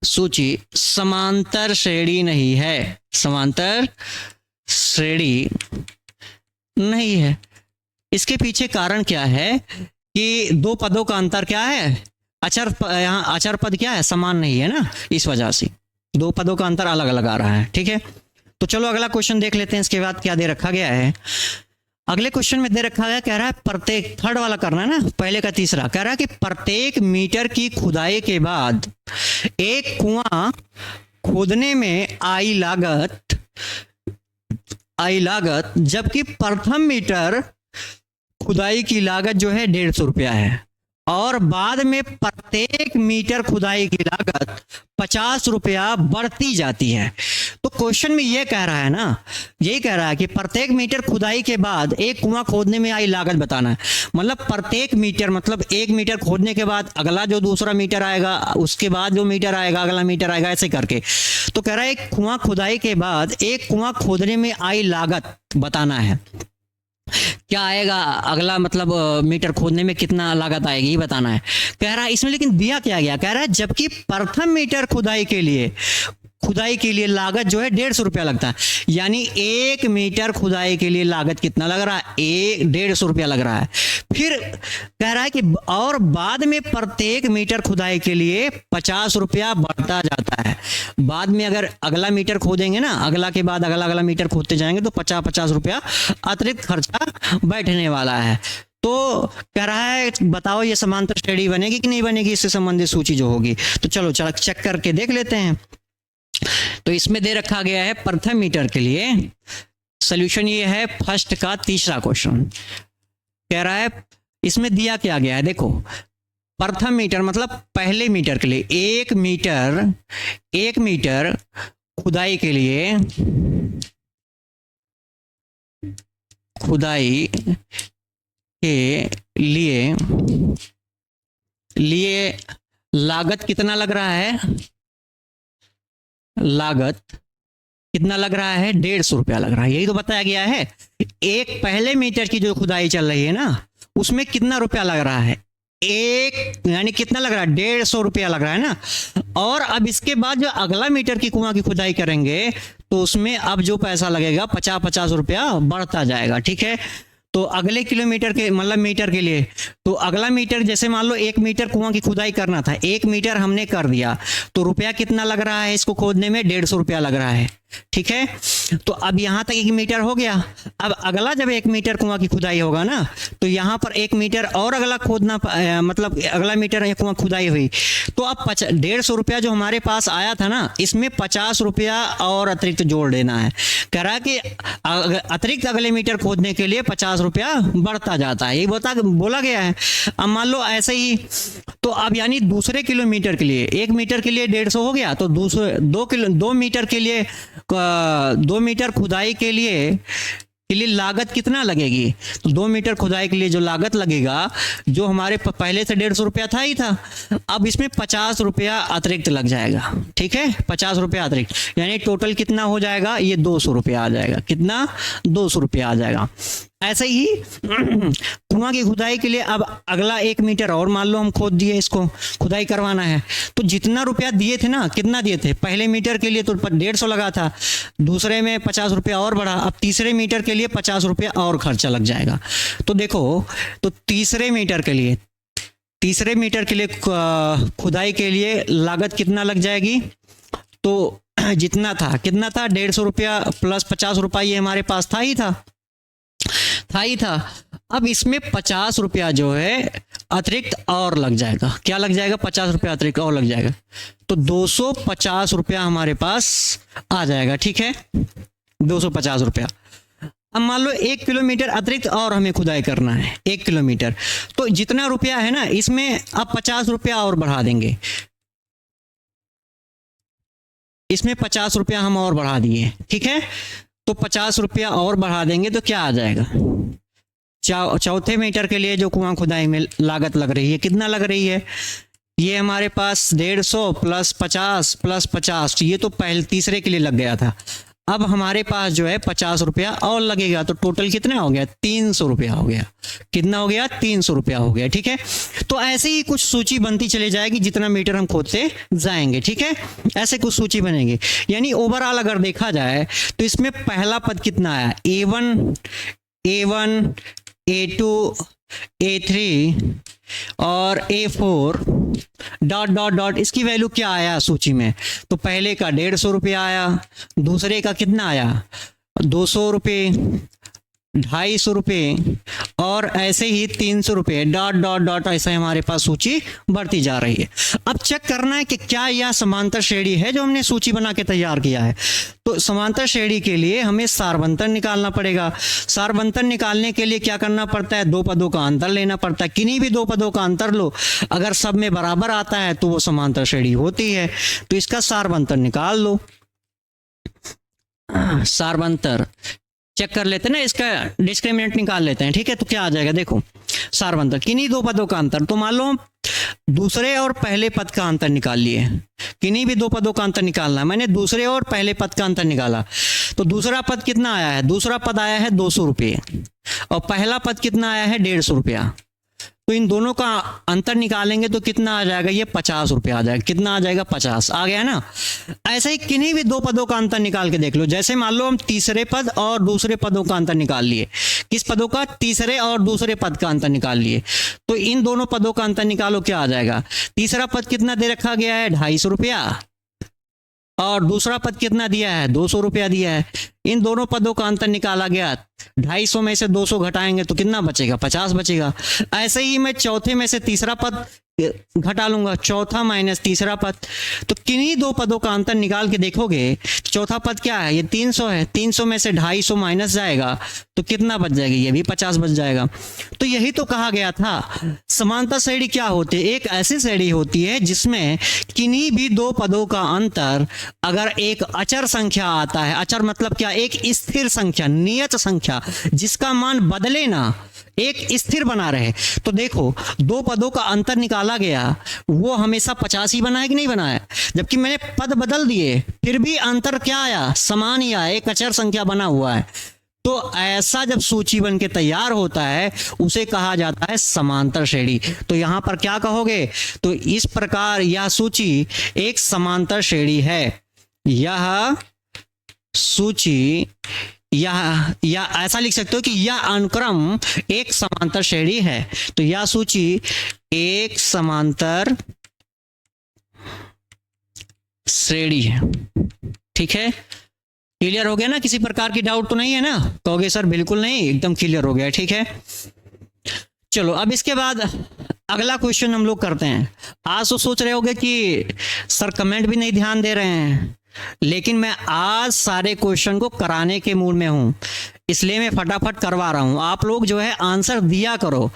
सूची समांतर श्रेणी नहीं है, समांतर श्रेणी नहीं है। इसके पीछे कारण क्या है कि दो पदों का अंतर क्या है, यहाँ अचर पद क्या है, समान नहीं है ना, इस वजह से दो पदों का अंतर अलग अलग आ रहा है। ठीक है, तो चलो अगला क्वेश्चन देख लेते हैं। इसके बाद क्या दे रखा गया है, अगले क्वेश्चन में दे रखा गया, कह रहा है प्रत्येक, थर्ड वाला करना है ना, पहले का तीसरा, कह रहा है कि प्रत्येक मीटर की खुदाई के बाद एक कुआं खोदने में आई लागत जबकि प्रथम मीटर खुदाई की लागत जो है 150 रुपया है, और बाद में प्रत्येक मीटर खुदाई की लागत 50 रुपया बढ़ती जाती है। तो क्वेश्चन में ये कह रहा है ना, यही कह रहा है कि प्रत्येक मीटर खुदाई के बाद एक कुआं खोदने में आई लागत बताना है। मतलब प्रत्येक मीटर, मतलब एक मीटर खोदने के बाद अगला जो दूसरा मीटर आएगा, उसके बाद जो मीटर आएगा अगला मीटर आएगा, ऐसे करके। तो कह रहा है एक कुआं खुदाई के बाद एक कुआं खोदने में आई लागत बताना है। क्या आएगा अगला, मतलब मीटर खोदने में कितना लागत आएगी ये बताना है, कह रहा है इसमें। लेकिन दिया क्या गया, कह रहा है जबकि प्रथम मीटर खुदाई के लिए लागत जो है 150 रुपया लगता है। यानी एक मीटर खुदाई के लिए लागत कितना लग रहा है, 150 रुपया लग रहा है। फिर कह रहा है कि और बाद में प्रत्येक मीटर खुदाई के लिए 50 रुपया बढ़ता जाता है। बाद में अगर अगला मीटर खोदेंगे ना, अगला के बाद अगला मीटर खोदते जाएंगे तो 50-50 रुपया अतिरिक्त खर्चा बैठने वाला है। तो कह रहा है बताओ ये समांतर श्रेणी बनेगी कि नहीं बनेगी, इससे संबंधित सूची जो होगी। तो चलो चेक करके देख लेते हैं। तो इसमें दे रखा गया है प्रथम मीटर के लिए सॉल्यूशन, ये है फर्स्ट का तीसरा क्वेश्चन। कह रहा है इसमें दिया क्या गया है, देखो प्रथम मीटर मतलब पहले मीटर के लिए, एक मीटर खुदाई के लिए लागत कितना लग रहा है, लागत कितना लग रहा है, 150 रुपया लग रहा है। यही तो बताया गया है। एक पहले मीटर की जो खुदाई चल रही है ना, उसमें कितना रुपया लग रहा है, एक, यानी कितना लग रहा है, 150 रुपया लग रहा है ना। और अब इसके बाद जो अगला मीटर की कुआं की खुदाई करेंगे तो उसमें अब जो पैसा लगेगा 50-50 रुपया बढ़ता जाएगा। ठीक है, तो अगले किलोमीटर के, मतलब मीटर के लिए, तो अगला मीटर, जैसे मान लो 1 मीटर कुआं की खुदाई करना था, 1 मीटर हमने कर दिया, तो रुपया कितना लग रहा है इसको खोदने में, 150 रुपया लग रहा है। ठीक है, तो अब यहां तक 1 मीटर हो गया। अब अगला जब 1 मीटर कुआं की खुदाई होगा ना, तो यहां पर 1 मीटर और अगला खोदना, मतलब अगला मीटर कुआं खुदाई हुई, तो अब 150 रुपया जो हमारे पास आया था ना, इसमें 50 रुपया और अतिरिक्त जोड़ देना है। कह रहा है कि अतिरिक्त अगले मीटर खोदने के लिए 50 रुपया बढ़ता जाता है, ये बोला गया है। अब मान लो ऐसे ही, तो अब यानी दूसरे किलोमीटर के लिए, 1 मीटर के लिए 150 हो गया, तो दूसरे 2 मीटर के लिए, 2 मीटर खुदाई के लिए लागत कितना लगेगी, तो 2 मीटर खुदाई के लिए जो लागत लगेगा, जो हमारे पहले से 150 रुपया था ही था, अब इसमें 50 रुपया अतिरिक्त लग जाएगा। ठीक है, 50 रुपया अतिरिक्त, यानी टोटल कितना हो जाएगा, ये 200 रुपया आ जाएगा। कितना, 200 रुपया आ जाएगा। ऐसे ही कुआं की खुदाई के लिए अब अगला 1 मीटर और मान लो हम खोद दिए, इसको खुदाई करवाना है, तो जितना रुपया दिए थे ना, कितना दिए थे, पहले मीटर के लिए तो 150 लगा था, दूसरे में 50 रुपया और बढ़ा, अब तीसरे मीटर के लिए 50 रुपया और खर्चा लग जाएगा। तो देखो, तो तीसरे मीटर के लिए खुदाई के लिए लागत कितना लग जाएगी, तो जितना था, कितना था, 150 रुपया प्लस 50 रुपया, ये हमारे पास था ही था। अब इसमें 50 रुपया जो है अतिरिक्त और लग जाएगा। क्या लग जाएगा? 50 रुपया अतिरिक्त और लग जाएगा, तो 250 रुपया हमारे पास आ जाएगा। ठीक है, 250 रुपया। अब मान लो 1 किलोमीटर अतिरिक्त और हमें खुदाई करना है, 1 किलोमीटर, तो जितना रुपया है ना, इसमें अब 50 रुपया और बढ़ा देंगे। इसमें 50 रुपया हम और बढ़ा दिए, ठीक है, तो 50 रुपया और बढ़ा देंगे तो क्या आ जाएगा? चौथे मीटर के लिए जो कुआं खुदाई में लागत लग रही है, कितना लग रही है? ये हमारे पास 150 प्लस 50, ये तो पहले तीसरे के लिए लग गया था। अब हमारे पास जो है 50 रुपया और लगेगा, तो टोटल कितना हो गया? 300 रुपया हो गया। कितना हो गया? 300 रुपया हो गया। ठीक है, तो ऐसे ही कुछ सूची बनती चली जाएगी जितना मीटर हम खोदते जाएंगे। ठीक है, ऐसे कुछ सूची बनेगी। यानी ओवरऑल अगर देखा जाए तो इसमें पहला पद कितना आया? A1, A2, A3 और A4 डॉट डॉट डॉट, इसकी वैल्यू क्या आया सूची में? तो पहले का 150 रुपया आया, दूसरे का कितना आया? 200 रुपये, 250 रुपये और ऐसे ही 300 रुपये, डॉट डॉट डॉट, ऐसे हमारे पास सूची बढ़ती जा रही है। अब चेक करना है कि क्या यह समांतर श्रेणी है जो हमने सूची बना के तैयार किया है। तो समांतर श्रेणी के लिए हमें सारबंतर निकालना पड़ेगा। सारबंतर निकालने के लिए क्या करना पड़ता है? 2 पदों का अंतर लेना पड़ता है। किन्हीं भी 2 पदों का अंतर लो, अगर सब में बराबर आता है तो वो समांतर श्रेणी होती है। तो इसका सारबंतर निकाल लो। सारबंतर चेक कर लेते हैं ना, इसका डिस्क्रिमिनेंट निकाल लेते हैं। ठीक है, तो क्या आ जाएगा? देखो, सारबंतर किन्हीं 2 पदों का अंतर, तो मान लो दूसरे और पहले पद का अंतर निकाल लिए। किन्हीं भी 2 पदों का अंतर निकालना है, मैंने दूसरे और पहले पद का अंतर निकाला। तो दूसरा पद कितना आया है? दूसरा पद आया है 200 रुपये और पहला पद कितना आया है? 150 रुपया। तो इन दोनों का अंतर निकालेंगे तो कितना आ जाएगा? ये 50 रुपया आ जाएगा। कितना आ जाएगा? 50 आ गया ना। ऐसे ही किन्हीं भी 2 पदों का अंतर निकाल के देख लो। जैसे मान लो हम तीसरे पद और दूसरे पदों का अंतर निकाल लिए। किस पदों का? तीसरे और दूसरे पद का अंतर निकाल लिए। तो इन दोनों पदों का अंतर निकालो, क्या आ जाएगा? तीसरा पद कितना दे रखा गया है? 250 रुपया और दूसरा पद कितना दिया है? 200 रुपया दिया है। इन दोनों पदों का अंतर निकाला गया, 250 में से 200 घटाएंगे तो कितना बचेगा? 50 बचेगा। ऐसे ही मैं चौथे में से तीसरा पद घटा लूंगा, चौथा माइनस तीसरा पद। तो किन्हीं 2 पदों का अंतर निकाल के देखोगे, चौथा पद क्या है? ये 300 है। 300 में से 250 माइनस जाएगा तो कितना बच जाएगा? ये भी 50 बच जाएगा। तो यही तो कहा गया था, समांतर श्रेणी क्या होती है? एक ऐसी श्रेणी होती है जिसमें किन्हीं भी 2 पदों का अंतर अगर एक अचर संख्या आता है, अचर मतलब क्या? एक स्थिर संख्या, नियत संख्या, जिसका मान बदले ना, एक स्थिर बना रहे। तो देखो, 2 पदों का अंतर निकाला गया, वो हमेशा 50 ही बना है कि नहीं बनाया? जबकि मैंने पद बदल दिए फिर भी अंतर क्या आया? समान ही आया, एक अचर संख्या बना हुआ है। तो ऐसा जब सूची बन के तैयार होता है उसे कहा जाता है समांतर श्रेणी। तो यहां पर क्या कहोगे? तो इस प्रकार यह सूची एक समांतर श्रेणी है। यह सूची या ऐसा लिख सकते हो कि यह अनुक्रम एक समांतर श्रेणी है। तो यह सूची एक समांतर श्रेणी है। ठीक है, क्लियर हो गया ना? किसी प्रकार की डाउट तो नहीं है ना? कहोगे सर बिल्कुल नहीं, एकदम क्लियर हो गया। ठीक है, चलो अब इसके बाद अगला क्वेश्चन हम लोग करते हैं। आज तो सोच रहे होगे कि सर कमेंट भी नहीं ध्यान दे रहे हैं, लेकिन मैं आज सारे क्वेश्चन को कराने के मूड में हूं, इसलिए मैं फटाफट करवा रहा हूं। आप लोग जो है आंसर दिया करो,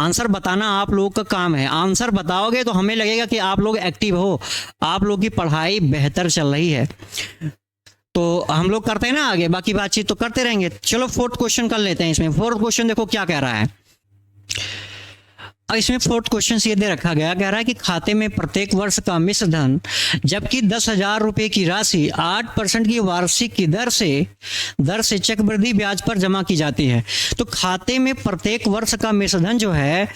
आंसर बताना आप लोग का काम है। आंसर बताओगे तो हमें लगेगा कि आप लोग एक्टिव हो, आप लोग की पढ़ाई बेहतर चल रही है। तो हम लोग करते हैं ना आगे, बाकी बातचीत तो करते रहेंगे। चलो 4th क्वेश्चन कर लेते हैं। इसमें 4th क्वेश्चन देखो क्या कह रहा है। अब इसमें 4th क्वेश्चन ये दे रखा गया, कह रहा है कि खाते में प्रत्येक वर्ष का मिश्र धन, जबकि 10,000 रुपए की राशि 8% की वार्षिक की दर से चक्रवृद्धि ब्याज पर जमा की जाती है। तो खाते में प्रत्येक वर्ष का मिश्र धन जो है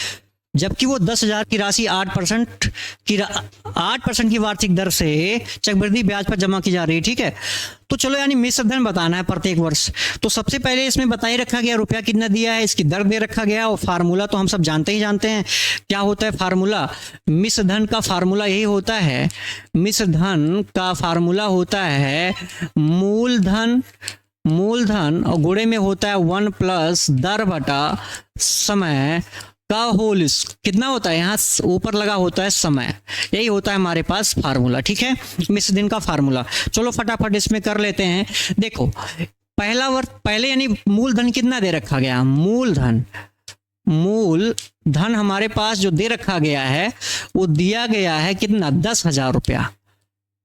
जबकि वो 10,000 की राशि 8% की वार्षिक दर से चक्रवृद्धि ब्याज पर जमा की जा रही है। ठीक है, तो चलो यानी मिश्र धन बताना है प्रत्येक वर्ष। तो सबसे पहले इसमें बता ही रखा गया रुपया कितना दिया है, इसकी दर दे रखा गया, और फार्मूला तो हम सब जानते हैं क्या होता है फार्मूला। मिश्र धन का फार्मूला यही होता है, मिश्र धन का फार्मूला होता है मूलधन और गुणे में होता है 1 प्लस दर बटा समय का होल। कितना होता है, यहाँ ऊपर लगा होता है समय, यही होता है हमारे पास फार्मूला। ठीक है, मिश्र धन का फार्मूला। चलो फटाफट इसमें कर लेते हैं। देखो पहला वर्ष पहले यानी मूलधन कितना दे रखा गया, मूलधन हमारे पास जो दे रखा गया है वो दिया गया है कितना, 10,000 रुपया।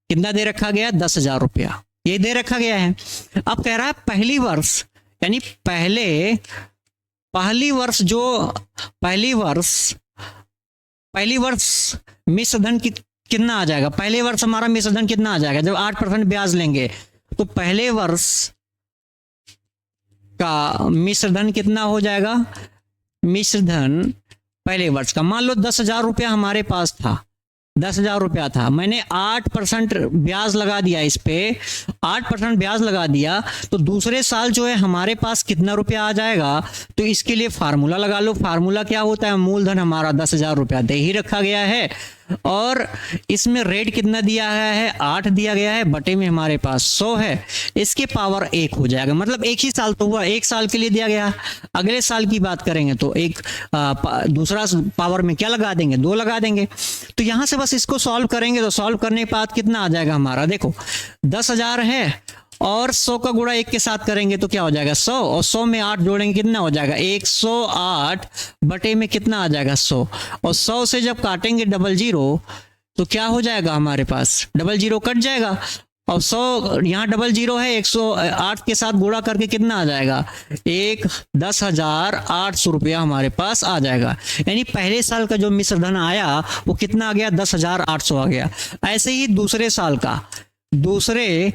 कितना दे रखा गया, 10,000 रुपया, ये दे रखा गया है। अब कह रहा है पहली वर्ष यानी पहली वर्ष मिश्र धन कितना आ जाएगा, पहले वर्ष हमारा मिश्र धन कितना आ जाएगा, जब 8% ब्याज लेंगे तो पहले वर्ष का मिश्र धन कितना हो जाएगा, मिश्र धन पहले वर्ष का मान लो 10,000 रुपया हमारे पास था, 10,000 रुपया था, मैंने 8% ब्याज लगा दिया, इस पे 8% ब्याज लगा दिया, तो दूसरे साल जो है हमारे पास कितना रुपया आ जाएगा। तो इसके लिए फार्मूला लगा लो। फार्मूला क्या होता है, मूलधन हमारा 10,000 रुपया दे ही रखा गया है, और इसमें रेट कितना दिया गया है, 8 दिया गया है, बटे में हमारे पास 100 है, इसके पावर 1 हो जाएगा। मतलब एक ही साल तो हुआ, एक साल के लिए दिया गया। अगले साल की बात करेंगे तो दूसरा पावर में क्या लगा देंगे, 2 लगा देंगे। तो यहां से बस इसको सॉल्व करेंगे, तो सॉल्व करने के बाद कितना आ जाएगा हमारा, देखो 10,000 है और 100 का गुणा 1 के साथ करेंगे तो क्या हो जाएगा 100, और 100 में 8 जोड़ेंगे कितना हो जाएगा 108 बटे में कितना आ जाएगा 100, और 100 से जब काटेंगे 00 तो क्या हो जाएगा हमारे पास, 00 कट जाएगा, और 100 यहाँ 00 है, 108 के साथ गुणा करके कितना आ जाएगा 10,800 रुपया हमारे पास आ जाएगा। यानी पहले साल का जो मिश्र धन आया वो कितना आ गया, 10,800 आ गया। ऐसे ही दूसरे साल का, दूसरे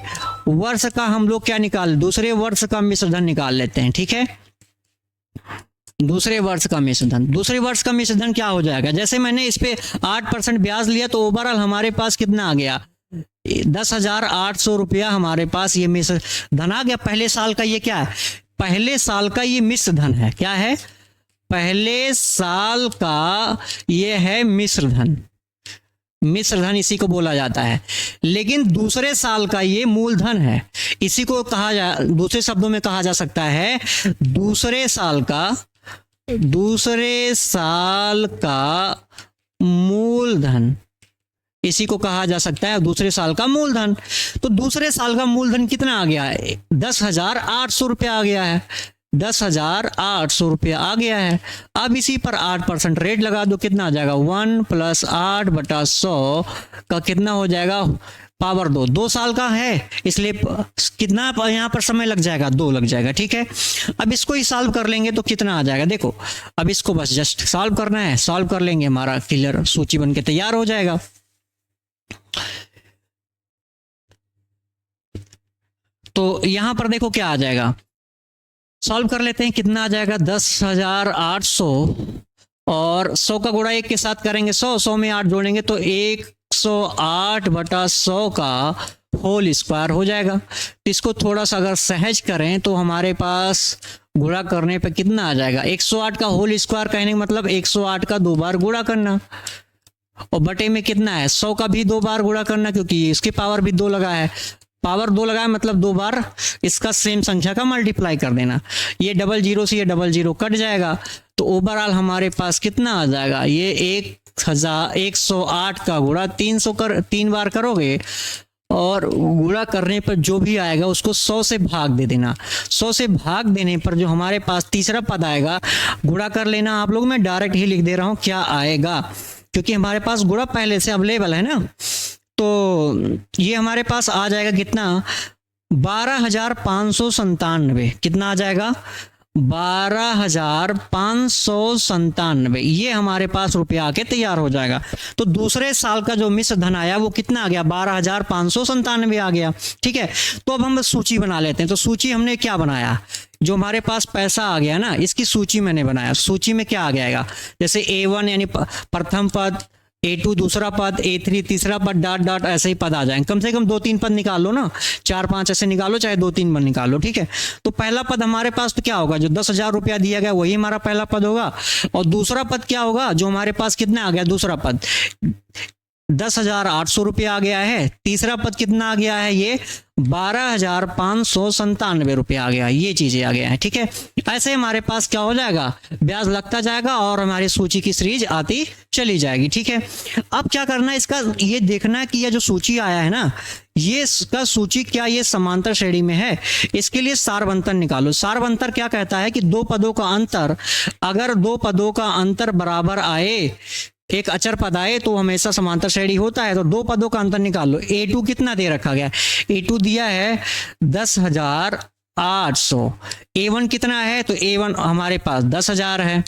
वर्ष का हम लोग क्या निकाल, दूसरे वर्ष का मिश्र धन निकाल लेते हैं। ठीक है, दूसरे वर्ष का मिश्र धन क्या हो जाएगा, जैसे मैंने इस पे 8% ब्याज लिया तो ओवरऑल हमारे पास कितना आ गया 10,800 रुपया हमारे पास ये मिश्र धन आ गया। पहले साल का ये क्या है, पहले साल का ये मिश्र धन है, क्या है, पहले साल का ये है मिश्र धन इसी को बोला जाता है। लेकिन दूसरे साल का ये मूलधन है, इसी को दूसरे शब्दों में कहा जा सकता है दूसरे साल का मूलधन, इसी को कहा जा सकता है दूसरे साल का मूलधन। तो दूसरे साल का मूलधन कितना आ गया है, 10,800 रुपया आ गया है, 10,800 रुपया आ गया है। अब इसी पर 8% रेट लगा दो, कितना आ जाएगा 1 प्लस 8 बटा 100 का कितना हो जाएगा पावर 2, 2 साल का है इसलिए कितना यहाँ पर समय लग जाएगा, 2 लग जाएगा। ठीक है, अब इसको ही सॉल्व कर लेंगे तो कितना आ जाएगा, देखो अब इसको बस जस्ट सॉल्व करना है, सॉल्व कर लेंगे हमारा क्लियर सूची बन के तैयार हो जाएगा। तो यहां पर देखो क्या आ जाएगा, सॉल्व कर लेते हैं, कितना आ जाएगा 10,800 और 100 का गुणा 1 के साथ करेंगे 100 में 8 जोड़ेंगे तो 108 बटा 100 का होल स्क्वायर हो जाएगा। तो इसको थोड़ा सा अगर सहज करें तो हमारे पास गुणा करने पे कितना आ जाएगा, 108 का होल स्क्वायर कहने का मतलब 108 का 2 बार गुणा करना, और बटे में कितना है 100 का भी 2 बार गुणा करना, क्योंकि इसकी पावर भी 2 लगा है, पावर 2 लगाए मतलब 2 बार इसका सेम संख्या का मल्टीप्लाई कर देना। ये 00 से ये 00 कट जाएगा, तो ओवरऑल हमारे पास कितना आ जाएगा, ये 108 का गुणा 3 बार करोगे और गुणा करने पर जो भी आएगा उसको 100 से भाग दे देना। 100 से भाग देने पर जो हमारे पास तीसरा पद आएगा गुणा कर लेना आप लोग, मैं डायरेक्ट ही लिख दे रहा हूं क्या आएगा, क्योंकि हमारे पास गुणा पहले से अवेलेबल है ना। तो ये हमारे पास आ जाएगा कितना 12,597, कितना आ जाएगा 12,597, ये हमारे पास रुपया आके तैयार हो जाएगा। तो दूसरे साल का जो मिश्र धन आया वो कितना आ गया 12,597 आ गया। ठीक है, तो अब हम सूची बना लेते हैं। तो सूची हमने क्या बनाया, जो हमारे पास पैसा आ गया ना, इसकी सूची मैंने बनाया। सूची में क्या आ जाएगा, जैसे A1 यानी प्रथम पद, A2 दूसरा पद, A3 तीसरा पद, डॉट डॉट ऐसे ही पद आ जाएंगे। कम से कम 2-3 पद निकाल लो ना, 4-5 ऐसे निकालो, चाहे 2-3 पद निकालो, ठीक है। तो पहला पद हमारे पास तो क्या होगा, जो 10,000 रुपया दिया गया वही हमारा पहला पद होगा। और दूसरा पद क्या होगा, जो हमारे पास कितना आ गया, दूसरा पद 10,800 रुपया आ गया है। तीसरा पद कितना आ गया है, ये 12,597 रुपया आ गया। ये चीजें आ गया है, ठीक है। ऐसे हमारे पास क्या हो जाएगा, ब्याज लगता जाएगा और हमारी सूची की सीरीज आती चली जाएगी, ठीक है। अब क्या करना है, इसका ये देखना है कि यह जो सूची आया है ना, ये इसका सूची क्या ये समांतर श्रेणी में है। इसके लिए सारवंतर निकालो। सारवंतर क्या कहता है कि दो पदों का अंतर, अगर दो पदों का अंतर बराबर आए, एक अचर पद आए, तो हमेशा समांतर श्रेणी होता है। तो दो पदों का अंतर निकाल लो। A2 कितना दे रखा गया, A2 दिया है 10,800। A1 कितना है, तो A1 हमारे पास 10,000 है।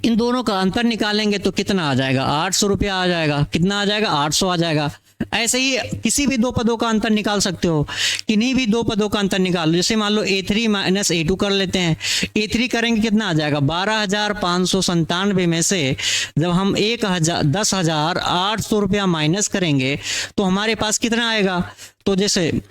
इन दोनों का अंतर निकालेंगे तो कितना आ जाएगा, 800 रुपया आ जाएगा। कितना आ जाएगा, 800 आ जाएगा। ऐसे ही किसी भी दो पदों का अंतर निकाल सकते हो, किन्हीं भी दो पदों का अंतर निकाल लो। जैसे मान लो A3 माइनस A2 कर लेते हैं। A3 करेंगे कितना आ जाएगा, 12,597 में से जब हम 10,800 रुपया माइनस करेंगे तो हमारे पास कितना आएगा, तो जैसे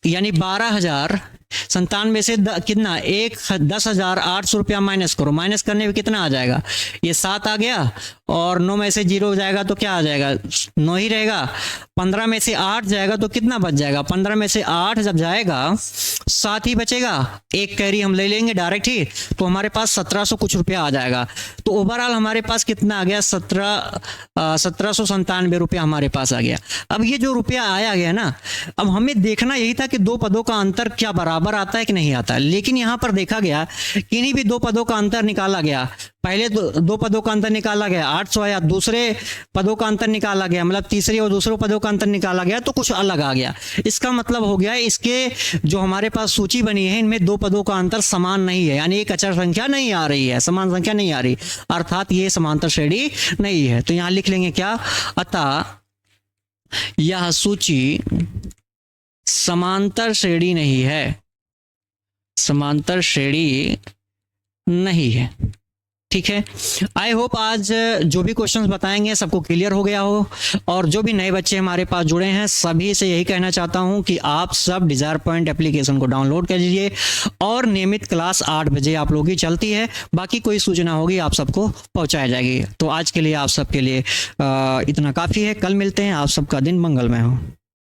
यानी 12,097 से कितना, 10,800 रुपया माइनस करो। माइनस करने में कितना आ जाएगा, ये 7 आ गया, और 9 में से 0 जाएगा तो क्या आ जाएगा, 9 ही रहेगा। 15 में से 8 जाएगा तो कितना बच जाएगा, 15 में से 8 जब जाएगा 7 ही बचेगा। एक कैरी हम ले लेंगे डायरेक्ट ही, तो हमारे पास 1700 कुछ रुपया आ जाएगा। तो ओवरऑल हमारे पास कितना आ गया, 1797 रुपया हमारे पास आ गया। अब ये जो रुपया आया गया ना, अब हमें देखना यही था कि दो पदों का अंतर क्या बराबर आता है कि नहीं आता है। लेकिन यहां पर देखा गया किन्हीं भी दो पदों का अंतर निकाला गया। पहले दो पदों का अंतर निकाला गया 800 आया, दूसरे पदों का अंतर निकाला गया, मतलब तीसरे और दूसरे पदों का अंतर निकाला गया तो कुछ अलग आ गया। इसका मतलब हो गया इसके जो हमारे पास सूची बनी है, इनमें दो पदों का अंतर समान नहीं है, यानी एक अचर संख्या नहीं आ रही है, समान संख्या नहीं आ रही, अर्थात ये समांतर श्रेणी नहीं है। तो यहां लिख लेंगे क्या, अतः यह सूची समांतर श्रेणी नहीं है, समांतर श्रेणी नहीं है, ठीक है। आई होप आज जो भी क्वेश्चंस बताएंगे सबको क्लियर हो गया हो। और जो भी नए बच्चे हमारे पास जुड़े हैं सभी से यही कहना चाहता हूं कि आप सब डिजायर पॉइंट एप्लीकेशन को डाउनलोड कर लीजिए और नियमित क्लास 8 बजे आप लोगों की चलती है। बाकी कोई सूचना होगी आप सबको पहुंचाई जाएगी। तो आज के लिए आप सबके लिए इतना काफ़ी है। कल मिलते हैं। आप सबका दिन मंगलमय हो।